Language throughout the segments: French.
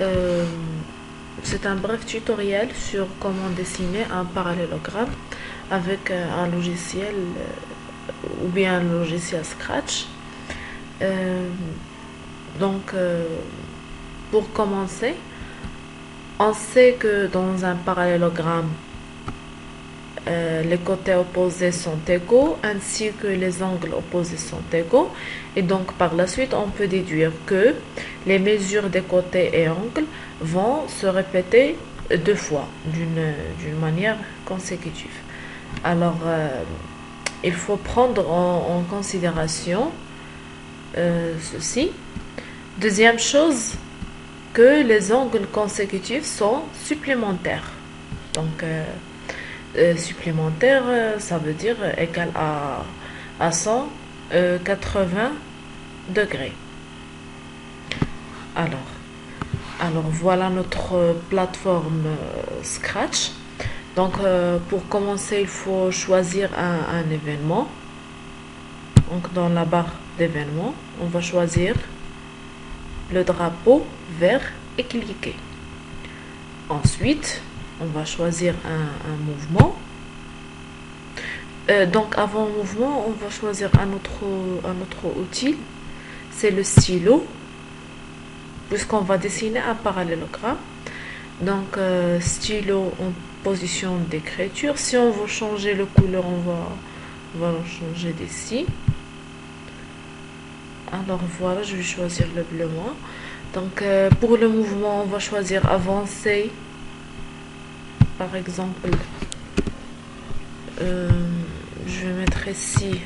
Euh, c'est un bref tutoriel sur comment dessiner un parallélogramme avec un logiciel ou bien un logiciel Scratch. Euh, donc, pour commencer, on sait que dans un parallélogramme, les côtés opposés sont égaux ainsi que les angles opposés sont égaux, et donc par la suite on peut déduire que les mesures des côtés et angles vont se répéter deux fois d'une manière consécutive. Alors il faut prendre en considération ceci. Deuxième chose, que les angles consécutifs sont supplémentaires. Donc supplémentaire, ça veut dire égal à 180 degrés. Alors, alors voilà notre plateforme Scratch. Donc pour commencer, il faut choisir un événement. Donc dans la barre d'événements, on va choisir le drapeau vert et cliquer. Ensuite, on va choisir un mouvement. Donc avant le mouvement, on va choisir un autre outil. C'est le stylo, puisqu'on va dessiner un parallélogramme. Donc stylo en position d'écriture. Si on veut changer le couleur, on va le changer d'ici. Alors voilà, je vais choisir le bleu moi. Donc pour le mouvement, on va choisir avancer. Par exemple, euh, je vais mettre ici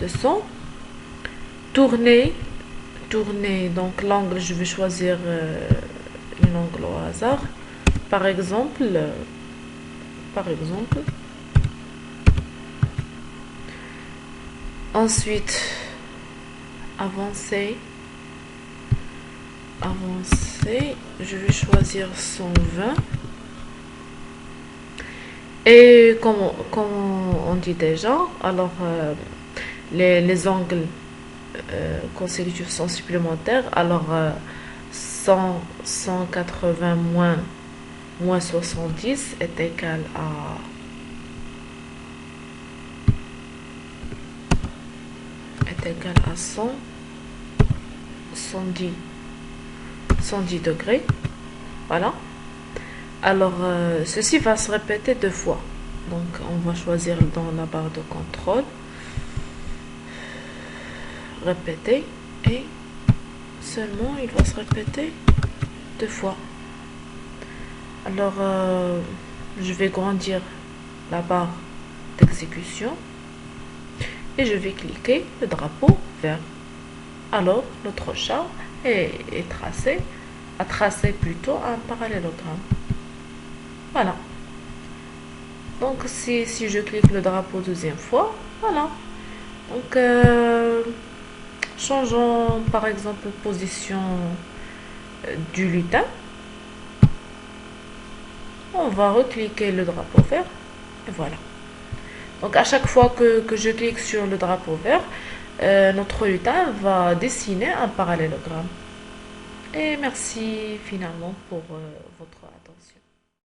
200. Tourner, tourner. Donc l'angle, je vais choisir un angle au hasard. Par exemple, par exemple. Ensuite, avancer, avancer. Je vais choisir 120. Et comme on dit déjà, alors les angles consécutifs sont supplémentaires. Alors 180 moins 70 est égal à 100, 110, 110 degrés. Voilà. Alors, ceci va se répéter deux fois. Donc, on va choisir dans la barre de contrôle, répéter, et seulement il va se répéter deux fois. Alors, je vais grandir la barre d'exécution et je vais cliquer le drapeau vert. Alors, notre chat est tracé, a tracé plutôt un parallélogramme. Voilà. Donc si je clique le drapeau deuxième fois, voilà. Donc changeons par exemple position du lutin. On va recliquer le drapeau vert et voilà. Donc à chaque fois que je clique sur le drapeau vert, notre lutin va dessiner un parallélogramme. Et merci finalement pour votre